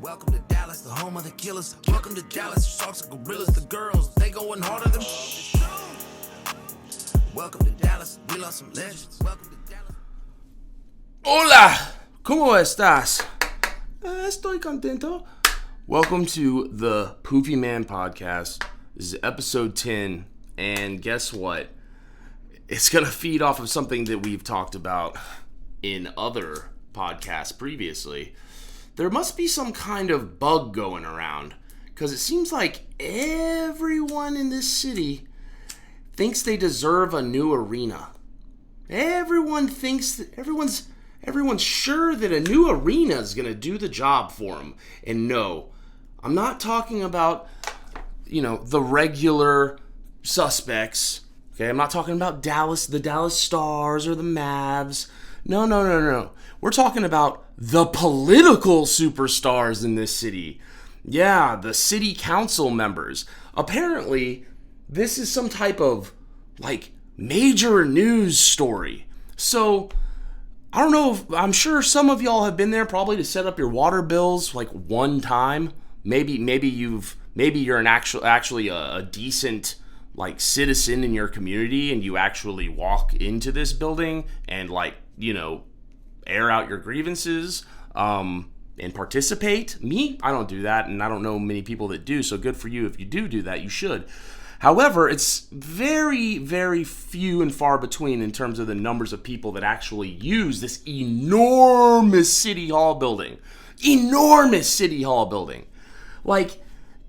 Welcome to Dallas, the home of the killers. Welcome to Dallas, sharks and gorillas. The girls, they going harder than it's true. Welcome to Dallas, we lost some legends. Welcome to Dallas. Hola, ¿cómo estás? Estoy contento. Welcome to the Poofy Man podcast. This is episode 10, and guess what? It's going to feed off of something that we've talked about in other podcasts previously. There must be some kind of bug going around, because it seems like everyone in this city thinks they deserve a new arena. Everyone thinks that everyone's sure that a new arena is going to do the job for them. And no, I'm not talking about, the regular suspects. Okay, I'm not talking about the Dallas Stars or the Mavs. No. We're talking about the political superstars in this city. Yeah, the city council members. Apparently, this is some type of, major news story. So, I don't know, I'm sure some of y'all have been there probably to set up your water bills, one time. Maybe you're actually a decent, citizen in your community, and you actually walk into this building and, air out your grievances, and participate. Me, I don't do that, and I don't know many people that do, so good for you. If you do that, you should. However, it's very, very few and far between in terms of the numbers of people that actually use this enormous City Hall building. Enormous City Hall building.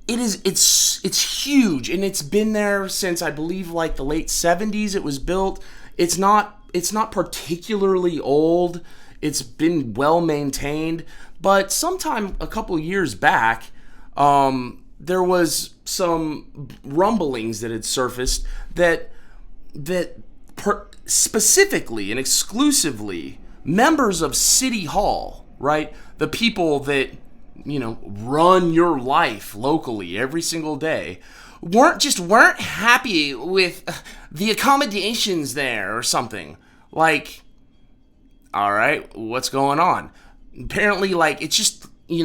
It's huge, and it's been there since, I believe, the late 70s it was built. It's not particularly old. It's been well maintained, but sometime a couple years back, there was some rumblings that had surfaced that specifically and exclusively members of City Hall, right, the people that run your life locally every single day, weren't happy with the accommodations there or something. All right, what's going on? Apparently, it's just, they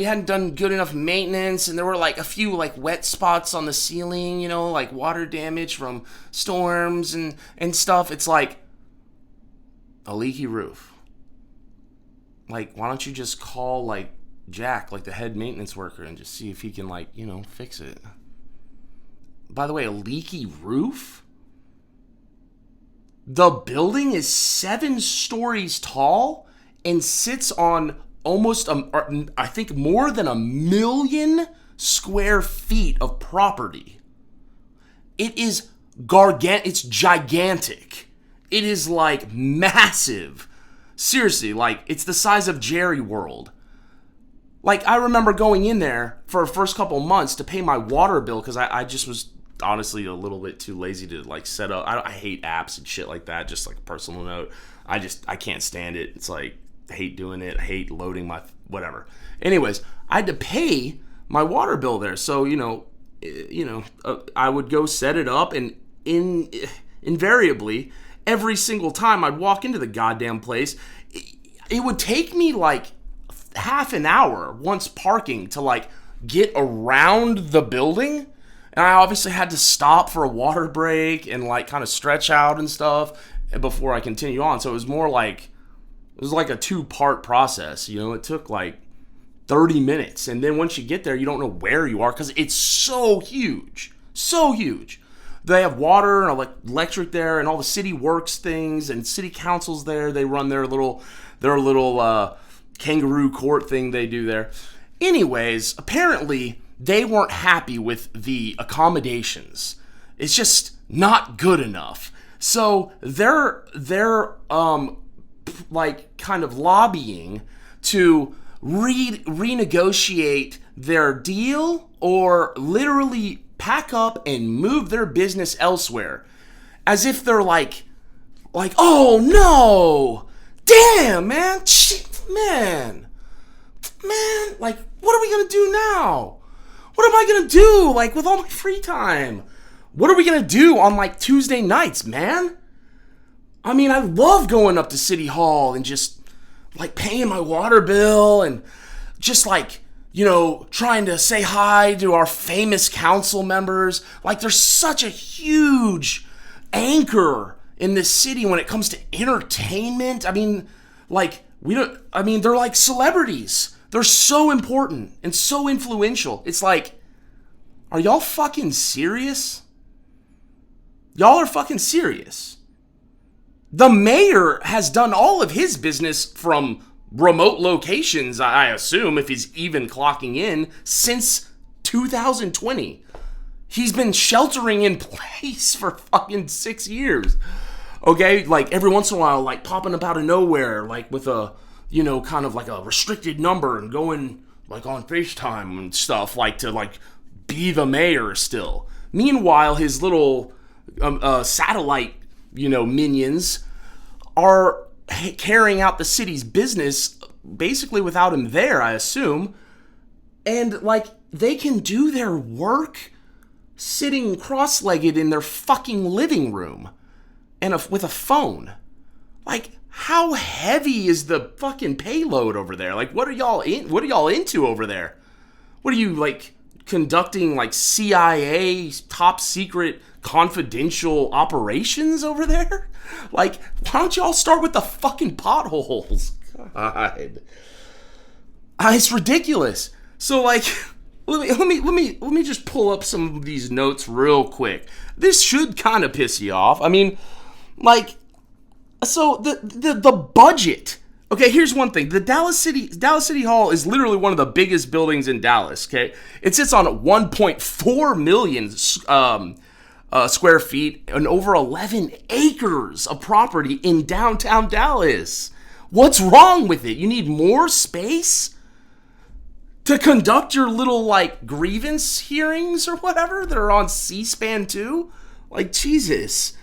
hadn't done good enough maintenance, and there were, a few, wet spots on the ceiling, water damage from storms and stuff. It's a leaky roof. Why don't you just call, Jack, the head maintenance worker, and just see if he can, fix it? By the way, a leaky roof? The building is 7 stories tall and sits on almost, I think, more than 1 million square feet of property. It is it's gigantic. It is, massive. Seriously, it's the size of Jerry World. I remember going in there for the first couple months to pay my water bill because I just was honestly a little bit too lazy to set up. I hate apps and shit like that. Just a personal note, I can't stand it. It's I hate doing it. I hate loading my whatever. Anyways, I had to pay my water bill there, so I would go set it up, and invariably every single time I'd walk into the goddamn place, it would take me half an hour once parking to get around the building. And I obviously had to stop for a water break and kind of stretch out and stuff before I continue on. So it was more it was a 2-part process. It took 30 minutes. And then once you get there, you don't know where you are because it's so huge. So huge. They have water and electric there, and all the city works things, and city council's there. They run their little kangaroo court thing they do there. Anyways, apparently they weren't happy with the accommodations. It's just not good enough. So they're kind of lobbying to renegotiate their deal, or literally pack up and move their business elsewhere. As if they're oh no! Damn, man! Shit, man! What are we gonna do now? What am I gonna do, with all my free time? What are we gonna do on, Tuesday nights, man? I mean, I love going up to City Hall and just like paying my water bill and just like, trying to say hi to our famous council members. Like, there's such a huge anchor in this city when it comes to entertainment. I mean, they're like celebrities. They're so important and so influential. It's like, are y'all fucking serious? Y'all are fucking serious. The mayor has done all of his business from remote locations, I assume, if he's even clocking in, since 2020. He's been sheltering in place for fucking 6 years. Okay, like every once in a while, like popping up out of nowhere, like with a, kind of like a restricted number and going like on FaceTime and stuff, like to like be the mayor still. Meanwhile, his little satellite, minions are carrying out the city's business basically without him there, I assume. And like they can do their work sitting cross-legged in their fucking living room and with a phone. Like, how heavy is the fucking payload over there? Like, what are y'all into over there? What are you, like, conducting, like, CIA top secret confidential operations over there? Like, why don't y'all start with the fucking potholes? God. It's ridiculous. So, like, let me just pull up some of these notes real quick. This should kind of piss you off. I mean, like, so the budget. Okay, here's one thing. The Dallas City Hall is literally one of the biggest buildings in Dallas, okay? It sits on 1.4 million square feet and over 11 acres of property in downtown Dallas. What's wrong with it? You need more space to conduct your little, like, grievance hearings or whatever that are on C-SPAN too? Like, Jesus.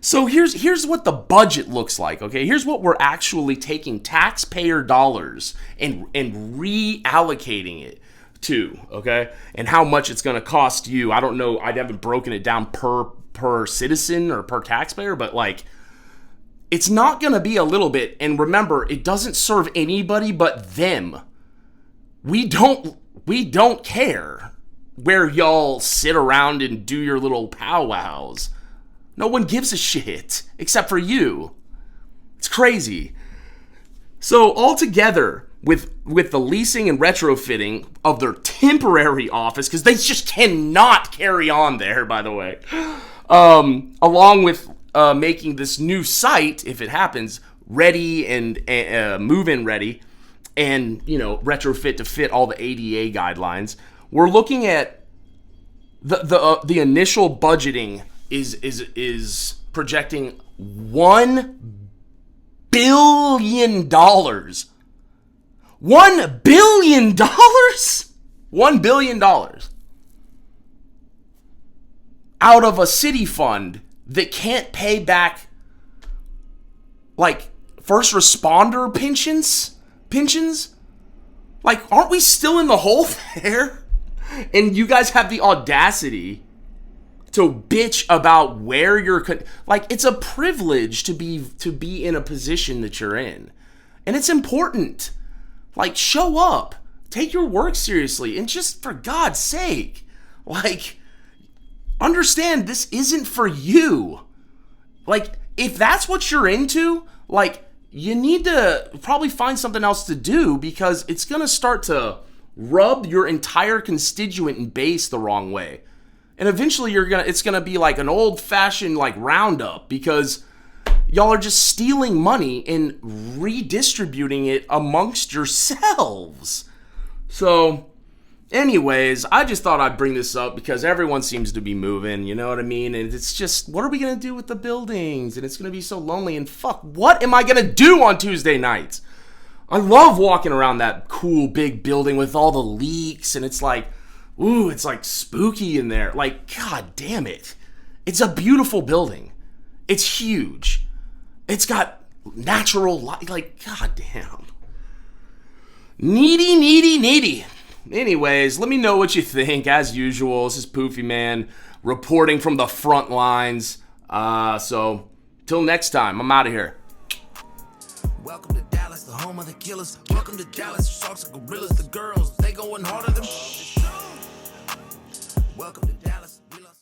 So here's what the budget looks like, okay? Here's what we're actually taking taxpayer dollars and reallocating it to, okay? And how much it's going to cost you. I don't know. I haven't broken it down per citizen or per taxpayer, but, like, it's not going to be a little bit. And remember, it doesn't serve anybody but them. We don't care where y'all sit around and do your little powwows. No one gives a shit except for you. It's crazy. So altogether, with the leasing and retrofitting of their temporary office, because they just cannot carry on there, by the way, along with making this new site, if it happens, ready and move-in ready, and retrofit to fit all the ADA guidelines, we're looking at the initial budgeting is projecting $1 billion. $1 billion? $1 billion out of a city fund that can't pay back, like, first responder pensions? Like, aren't we still in the hole there? And you guys have the audacity to bitch about where you're like, it's a privilege to be in a position that you're in, and it's important. Like, show up, take your work seriously, and just, for God's sake, like, understand this isn't for you. Like, if that's what you're into, like, you need to probably find something else to do, because it's gonna start to rub your entire constituent base the wrong way. And eventually it's gonna be like an old-fashioned, like, roundup, because y'all are just stealing money and redistributing it amongst yourselves. So, anyways, I just thought I'd bring this up because everyone seems to be moving, you know what I mean? And it's just, what are we gonna do with the buildings? And it's gonna be so lonely, and fuck, what am I gonna do on Tuesday nights? I love walking around that cool big building with all the leaks, and it's like, ooh, it's like spooky in there. Like, god damn it. It's a beautiful building. It's huge. It's got natural light. Like, god damn. Needy. Anyways, let me know what you think. As usual, this is Poofy Man reporting from the front lines. So, till next time, I'm out of here. Welcome to Dallas. the home of the killers. Welcome to Dallas, sharks and gorillas. The girls, they going harder than. Welcome to